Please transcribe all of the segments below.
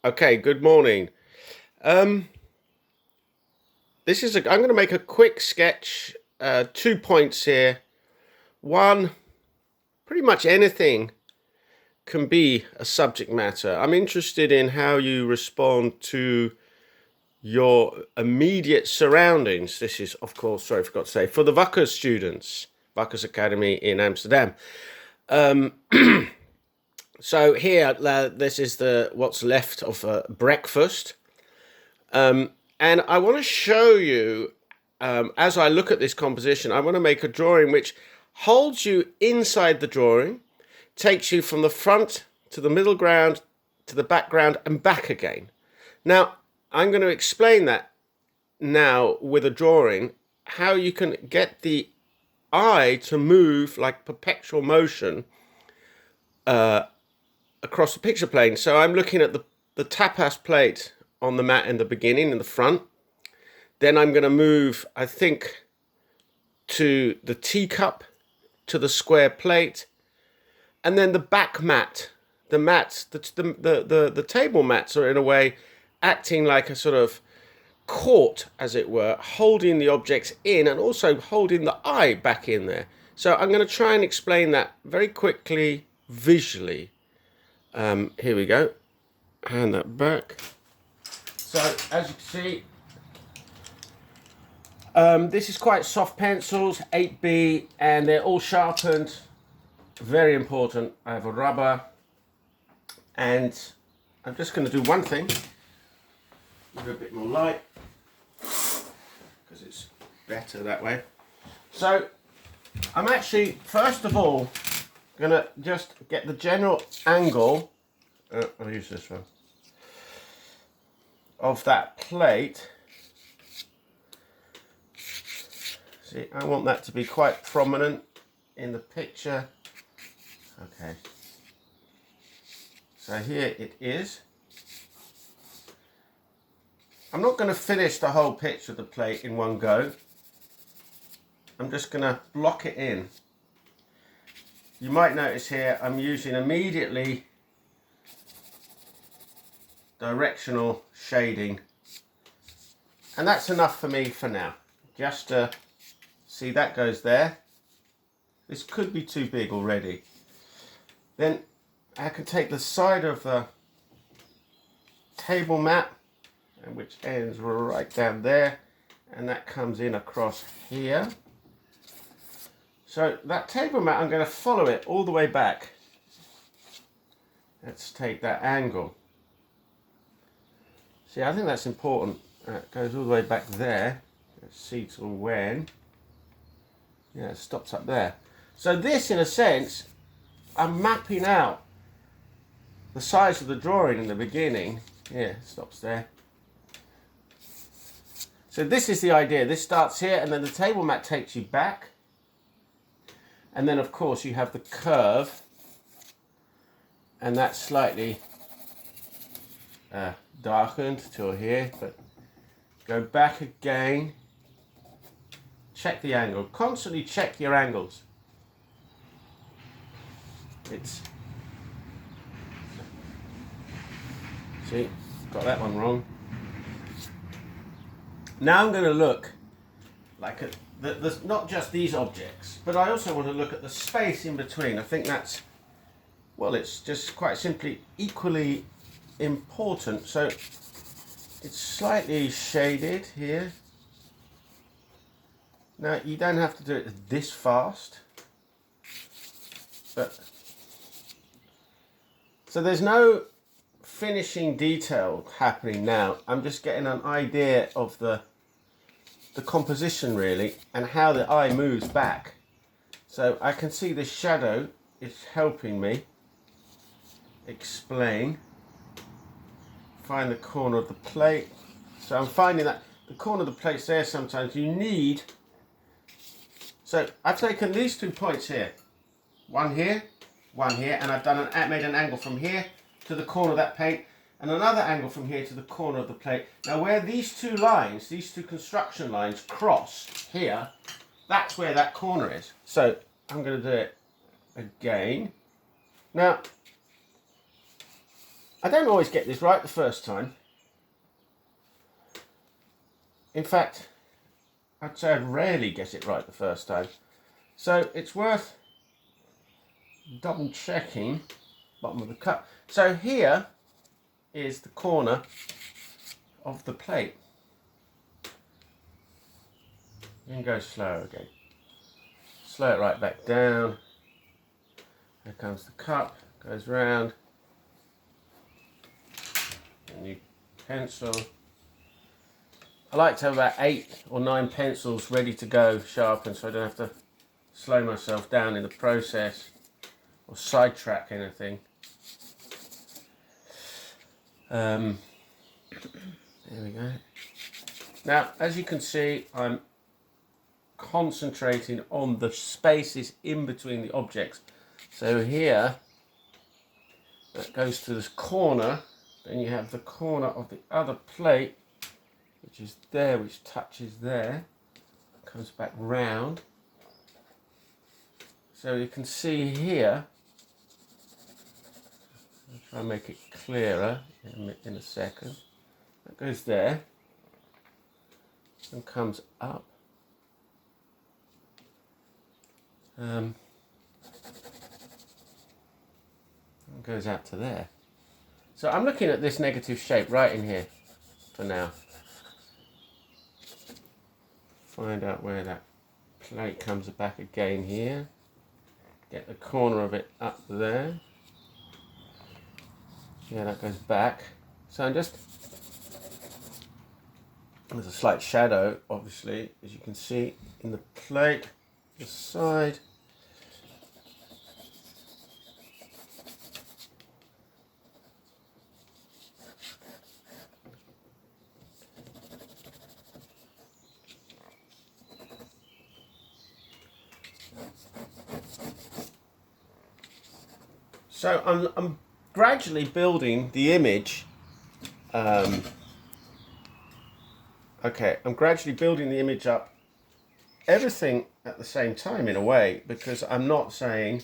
Okay, good morning. Um, I'm going to make a quick sketch. 2 points here. One, pretty much anything can be a subject matter. I'm interested in how you respond to your immediate surroundings. This is, of course, sorry, I forgot to say, for the Wakker students, Wakker's Academy in Amsterdam. Um, so here, this is the what's left of breakfast. And I want to show you, as I look at this composition, I want to make a drawing which holds you inside the drawing, takes you from the front to the middle ground to the background and back again. Now, I'm going to explain that now with a drawing, how you can get the eye to move like perpetual motion across the picture plane. So I'm looking at the tapas plate on the mat in the beginning, in the front. Then I'm going to move, I think, to the teacup, to the square plate, and then the back mat. The table mats are in a way acting like a sort of court, as it were, holding the objects in and also holding the eye back in there. So I'm going to try and explain that very quickly, visually. Here we go. Hand that back. So as you can see, this is quite soft pencils, 8B, and they're all sharpened. Very important. I have a rubber, and I'm just going to do one thing. Give it a bit more light, because it's better that way. So I'm actually, first of all, going to just get the general angle, I'll use this one, of that plate. See, I want that to be quite prominent in the picture. Okay. So here it is. I'm not going to finish the whole picture of the plate in one go. I'm just going to block it in. You might notice here I'm using immediately directional shading. And that's enough for me for now. Just to see, that goes there. This could be too big already. Then I can take the side of the table mat, which ends right down there, and that comes in across here. So that table mat, I'm going to follow it all the way back. Let's take that angle. See, I think that's important. It goes all the way back there. Let's see till when. Yeah, it stops up there. So this, in a sense, I'm mapping out the size of the drawing in the beginning. Yeah, it stops there. So this is the idea. This starts here, and then the table mat takes you back. And then, of course, you have the curve. And that's slightly darkened till here. But go back again. Check the angle. Constantly check your angles. See, got that one wrong. Now I'm going to look like at not just these objects, but I also want to look at the space in between. I think that's, well, it's just quite simply equally important. So it's slightly shaded here. Now, you don't have to do it this fast, but so there's no finishing detail happening now. I'm just getting an idea of the composition really, and how the eye moves back. So I can see the shadow is helping me explain. Find the corner of the plate. So I'm finding that the corner of the plate's there. Sometimes you need. So I've taken these 2 points here, one here, and I've made an angle from here to the corner of that plate, and another angle from here to the corner of the plate. Now where these two lines, these two construction lines cross here, that's where that corner is. So I'm going to do it again. Now, I don't always get this right the first time. In fact, I'd say I'd rarely get it right the first time. So it's worth double checking bottom of the cup. So here is the corner of the plate. And go slow again. Slow it right back down. Here comes the cup, goes round. A new pencil. I like to have about 8 or 9 pencils ready to go sharpened so I don't have to slow myself down in the process or sidetrack anything. There we go. Now, as you can see, I'm concentrating on the spaces in between the objects. So here, that goes to this corner. Then you have the corner of the other plate, which is there, which touches there, comes back round. So you can see here, I'll try and make it clearer in a second. That goes there and comes up. And goes out to there. So I'm looking at this negative shape right in here for now. Find out where that plate comes back again here. Get the corner of it up there. Yeah, that goes back. So I'm just, there's a slight shadow, obviously, as you can see in the plate, the side. So I'm gradually building the image. I'm gradually building the image up, everything at the same time in a way, because I'm not saying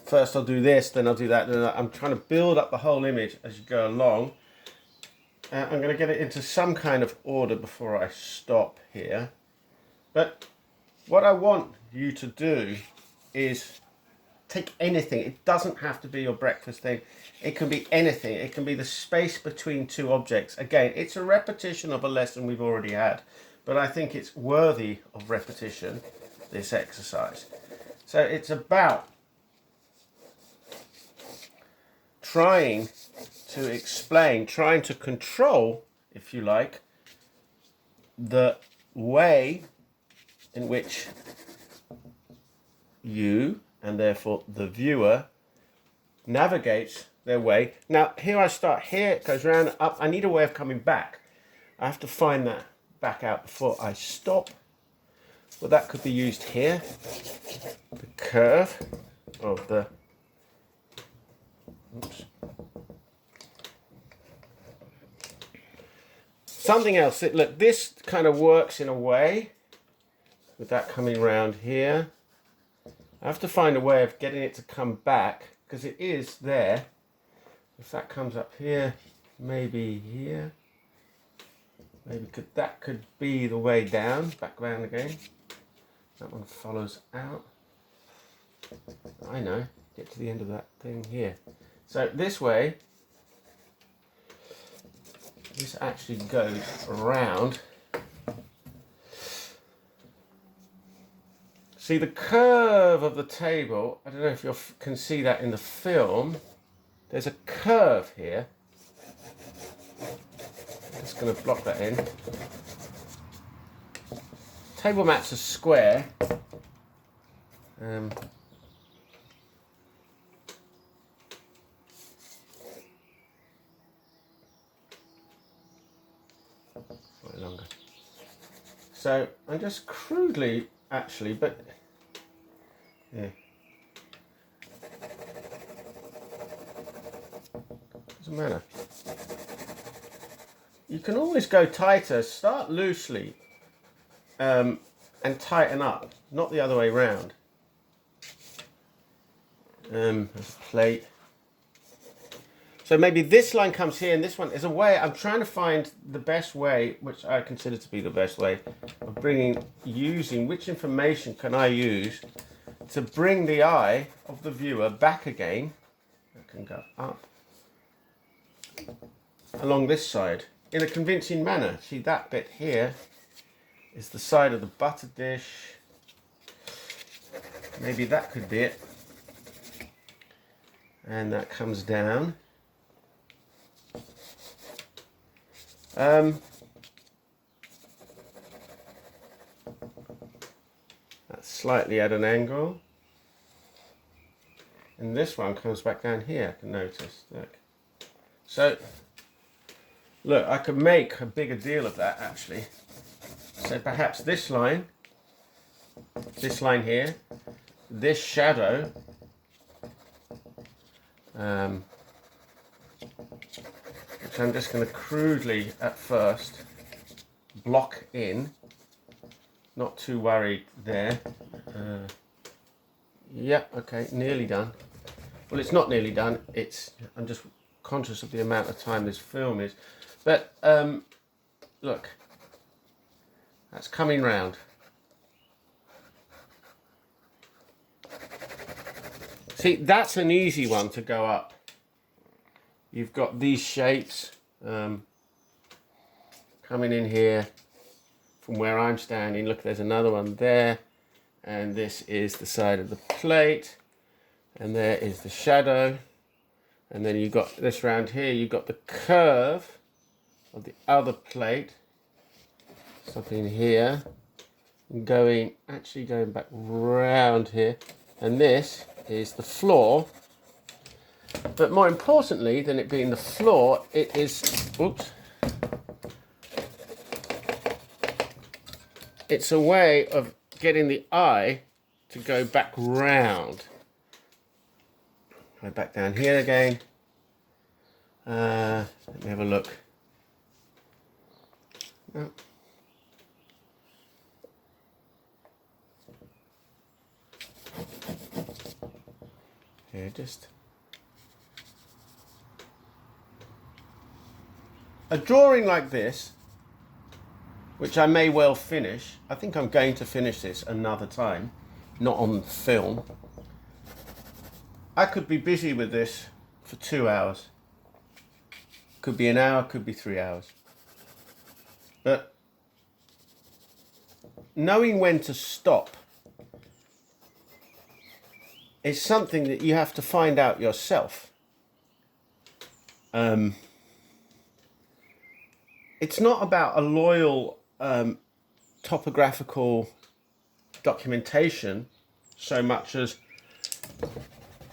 first I'll do this, then I'll do that. Then I'm trying to build up the whole image as you go along. I'm going to get it into some kind of order before I stop here. But what I want you to do is take anything. It doesn't have to be your breakfast thing. It can be anything. It can be the space between two objects. Again, it's a repetition of a lesson we've already had, but I think it's worthy of repetition, this exercise. So it's about trying to explain, trying to control, if you like, the way in which you, and therefore the viewer, navigates their way. Now here I start, here it goes round, up. I need a way of coming back. I have to find that back out before I stop. Well, that could be used here. The curve of the, oops. Something else, look, this kind of works in a way with that coming round here. I have to find a way of getting it to come back because it is there. If that comes up here, maybe here, maybe that could be the way down, back round again. That one follows out. I know, get to the end of that thing here. So this way, this actually goes around. See the curve of the table, I don't know if you can see that in the film. There's a curve here. I'm just going to block that in. Table mat's a square. Slightly longer. So I'm just crudely, actually, but yeah. Doesn't matter. You can always go tighter. Start loosely and tighten up, not the other way round. There's a plate. So maybe this line comes here and this one is a way. I'm trying to find the best way, which I consider to be the best way of using which information can I use to bring the eye of the viewer back again. I can go up along this side in a convincing manner. See, that bit here is the side of the butter dish. Maybe that could be it. And that comes down. That's slightly at an angle. And this one comes back down here, I can notice. Look. So, look, I could make a bigger deal of that actually. So perhaps this line here, this shadow, which I'm just going to crudely at first block in. Not too worried there. Yeah, okay, nearly done. Well, it's not nearly done. I'm just conscious of the amount of time this film is. But look, that's coming round. See, that's an easy one to go up. You've got these shapes coming in here from where I'm standing. Look, there's another one there. And this is the side of the plate. And there is the shadow. And then you've got this round here. You've got the curve of the other plate. Something here. And actually going back round here. And this is the floor. But more importantly than it being the floor, it is, oops, it's a way of getting the eye to go back round. Go back down here again. Let me have a look. No. Here, just a drawing like this, which I may well finish. I think I'm going to finish this another time, not on film. I could be busy with this for 2 hours. Could be an hour, could be 3 hours. But knowing when to stop is something that you have to find out yourself. It's not about a loyal topographical documentation so much as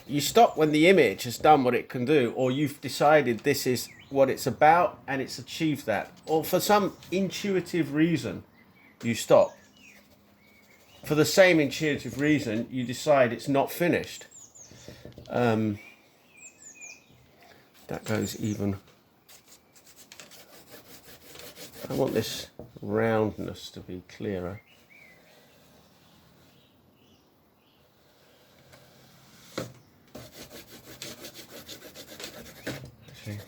you stop when the image has done what it can do, or you've decided this is what it's about and it's achieved that, or for some intuitive reason you stop. For the same intuitive reason you decide it's not finished. That goes even. I want this roundness to be clearer. See.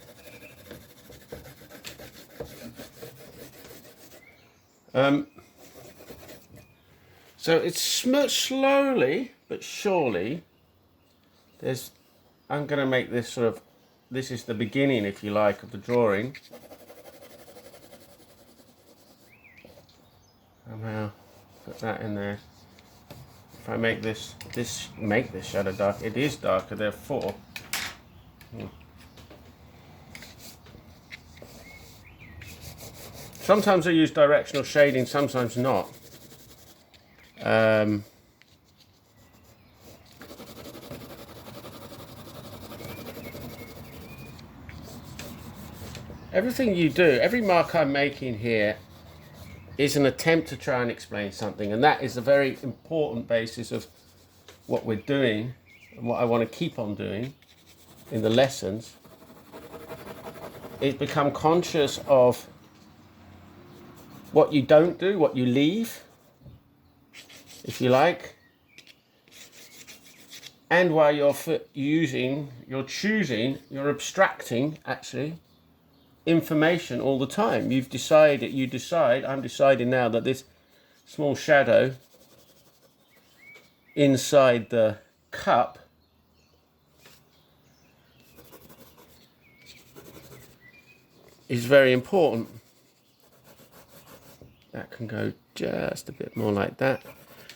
So it's slowly but surely. I'm going to make this sort of. This is the beginning, if you like, of the drawing. Somehow put that in there. If I make this shadow dark, it is darker, therefore. Sometimes I use directional shading, sometimes not. Everything you do, every mark I'm making here is an attempt to try and explain something, and that is a very important basis of what we're doing and what I want to keep on doing in the lessons, is become conscious of what you don't do, what you leave, if you like, And while you're you're abstracting actually information all the time. I'm deciding now that this small shadow inside the cup is very important. That can go just a bit more like that.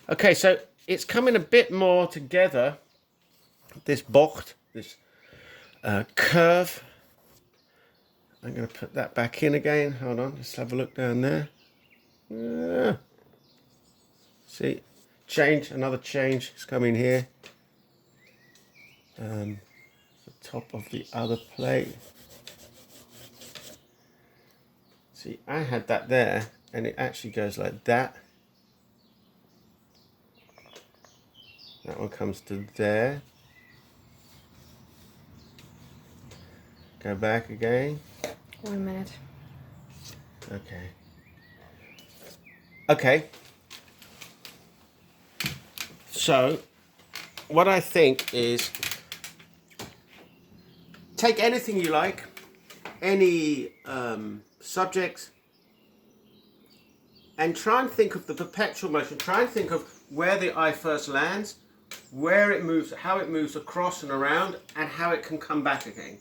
Okay, so it's coming a bit more together, this bocht, this curve. I'm going to put that back in again. Hold on, let's have a look down there. See, change, another change is coming here. The top of the other plate. See, I had that there, and it actually goes like that. That one comes to there. Go back again. 1 minute. Okay. Okay. So, what I think is, take anything you like, any subjects, and try and think of the perpetual motion. Try and think of where the eye first lands, where it moves, how it moves across and around, and how it can come back again.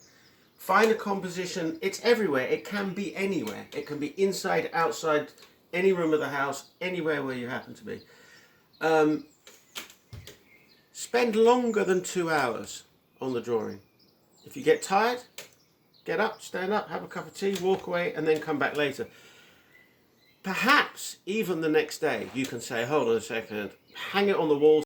Find a composition. It's everywhere. It can be anywhere. It can be inside, outside, any room of the house, anywhere where you happen to be. Spend longer than 2 hours on the drawing. If you get tired, get up, stand up, have a cup of tea, walk away, and then come back later. Perhaps even the next day you can say, hold on a second, hang it on the wall